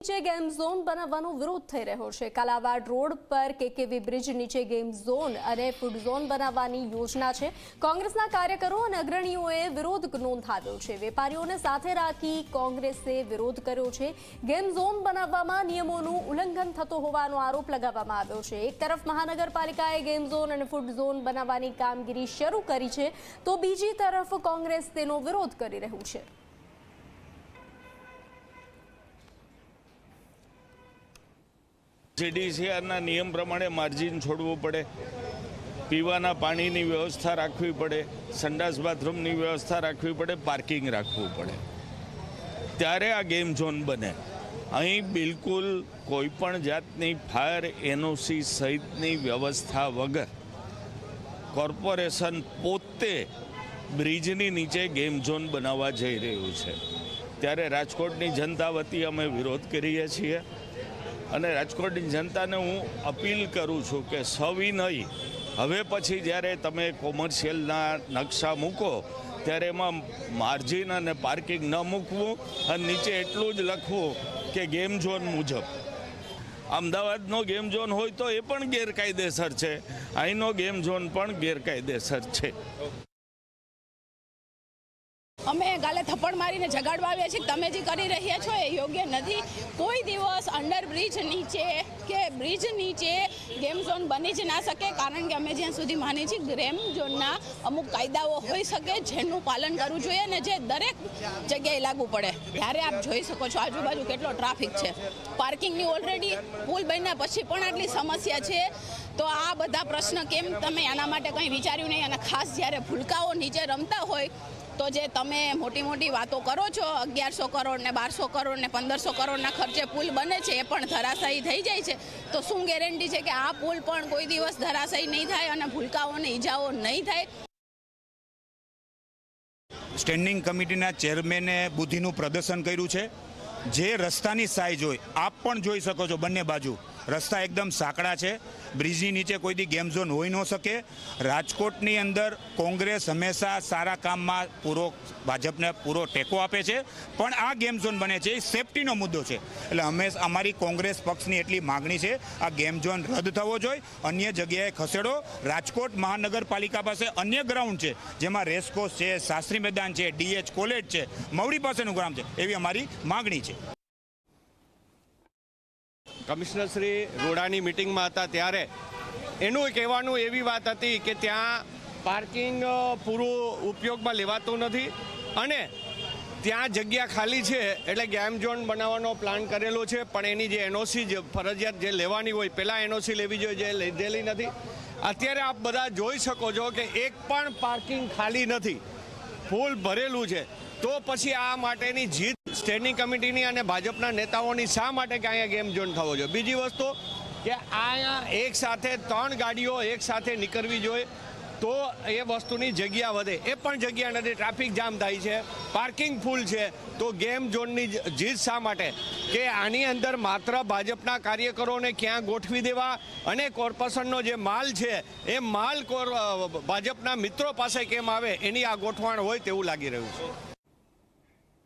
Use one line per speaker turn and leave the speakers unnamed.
નીચે game zone બનાવવાનો વિરોધ થઈ રહ્યો છે। કાલાવાડ રોડ પર કેકેવી બ્રિજ નીચે ગેમ ઝોન અને ફૂડ ઝોન બનાવવાની યોજના છે। કોંગ્રેસના કાર્યકરો અને અગ્રણીઓએ વિરોધ નોંધાવ્યો છે। વેપારીઓને સાથે રાખી કોંગ્રેસે વિરોધ કર્યો છે। ગેમ ઝોન બનાવવામાં નિયમોનું ઉલ્લંઘન થતો હોવાનો આરોપ લગાવવામાં આવ્યો છે। એક તરફ મહાનગરપાલિકાએ ગેમ ઝોન અને ફૂડ ઝોન બનાવવાની કામગીરી શરૂ કરી છે, તો બીજી તરફ કોંગ્રેસ તેનો વિરોધ કરી રહ્યું છે।
CDCRના નિયમ પ્રમાણે માર્જિન છોડવું પડે, પીવાના પાણીની વ્યવસ્થા રાખવી પડે, સંડાસ બાથરૂમની વ્યવસ્થા રાખવી પડે, પાર્કિંગ રાખવું પડે, ત્યારે આ ગેમ ઝોન બને। અહીં બિલકુલ કોઈ પણ જાતની ફાયર NOC સહિતની વ્યવસ્થા વગર કોર્પોરેશન પોતે બ્રિજની નીચે ગેમ ઝોન બનાવવા જઈ રહ્યું છે, ત્યારે રાજકોટની જનતા વતી અમે વિરોધ કરીએ છીએ। અને રાજકોટની જનતાને હું અપીલ કરું છું કે સવિનય હવે પછી જ્યારે તમે કોમર્શિયલના નકશા મૂકો ત્યારે એમાં માર્જિન અને પાર્કિંગ ન મૂકવું અને નીચે એટલું જ લખવું કે ગેમ ઝોન મુજબ। અમદાવાદનો ગેમ ઝોન હોય તો એ પણ ગેરકાયદેસર છે, અહીંનો ગેમ ઝોન પણ ગેરકાયદેસર છે।
અમે ગાલે થપ્પડ મારીને જગાડવા આવ્યા છીએ। તમે જે કરી રહ્યા છો એ યોગ્ય નથી। કોઈ દિવસ અંડર બ્રિજ નીચે કે બ્રિજ નીચે ગેમ ઝોન બની જ ના શકે, કારણ કે અમે જ્યાં સુધી માની છીએ ગેમ ઝોનના અમુક કાયદાઓ હોઈ શકે જેનું પાલન કરવું જોઈએ અને જે દરેક જગ્યાએ લાગુ પડે। ત્યારે આપ જોઈ શકો છો આજુબાજુ કેટલો ટ્રાફિક છે, પાર્કિંગની ઓલરેડી પુલ બન્યા પછી પણ આટલી સમસ્યા છે, તો આ બધા પ્રશ્ન કેમ તમે આના માટે કંઈ વિચાર્યું નહીં? અને ખાસ જ્યારે ભૂલકાઓ નીચે રમતા હોય તો જે તમે મોટી મોટી વાતો કરો છો 1100 કરોડ ને 1200 કરોડ ને 1500 કરોડના ખર્ચે પુલ બને છે, એ પણ ધરાશાયી થઈ જાય છે, તો શું ગેરંટી છે કે આ પુલ પણ કોઈ દિવસ ધરાશાયી નહીં થાય અને ભૂલકાઓને ઈજાઓ નહીં થાય?
સ્ટેન્ડિંગ કમિટીના ચેરમેને બુદ્ધિનું પ્રદર્શન કર્યું છે। જે રસ્તાની સાઇઝ હોય આપ પણ જોઈ શકો છો, બંને બાજુ રસ્તા એકદમ સાંકડા છે, બ્રિજની નીચે કોઈ દી ગેમ ઝોન હોઈ ન શકે। રાજકોટની અંદર કોંગ્રેસ હંમેશા સારા કામમાં ભાજપને પૂરો ટેકો આપે છે, પણ આ ગેમ ઝોન બને છે એ સેફટીનો મુદ્દો છે, એટલે હંમેશા અમારી કોંગ્રેસ પક્ષની એટલી માગણી છે આ ગેમ ઝોન રદ થવો જોઈએ, અન્ય જગ્યાએ ખસેડો। રાજકોટ મહાનગરપાલિકા પાસે અન્ય ગ્રાઉન્ડ છે, જેમાં રેસકોર્સ છે, શાસ્ત્રી મેદાન છે, DH કોલેજ છે, મવડી પાસેનું ગ્રાઉન્ડ છે, એવી અમારી માગણી છે।
કમિશનર શ્રી રોડાની મિટિંગમાં હતા ત્યારે એનું કહેવાનું એવી વાત હતી કે ત્યાં પાર્કિંગ પૂરું ઉપયોગમાં લેવાતું નથી અને ત્યાં જગ્યા ખાલી છે, એટલે ગેમ ઝોન બનાવવાનો પ્લાન કરેલો છે, પણ એની જે NOC ફરજિયાત જે લેવાની હોય પહેલાં NOC લેવી જોઈએ, જે લીધેલી નથી। અત્યારે આપ બધા જોઈ શકો છો કે એક પણ પાર્કિંગ ખાલી નથી, ફૂલ ભરેલું છે, તો પછી આ માટેની જીત સ્ટેન્ડિંગ કમિટીની અને ભાજપના નેતાઓની શા માટે કે અહીંયા ગેમ ઝોન થવો જોઈએ? બીજી વસ્તુ કે અહીંયા એક સાથે 3 ગાડીઓ એક સાથે નીકળવી જોઈએ તો એ વસ્તુની જગ્યા વધે, એ પણ જગ્યા નથી, ટ્રાફિક જામ થાય છે, પાર્કિંગ ફૂલ છે, તો ગેમ ઝોનની જીત શા માટે? કે આની અંદર માત્ર ભાજપના કાર્યકરોને ક્યાં ગોઠવી દેવા અને કોર્પોરેશનનો જે માલ છે એ માલ ભાજપના મિત્રો પાસે કેમ આવે એની આ ગોઠવણ હોય તેવું લાગી રહ્યું છે।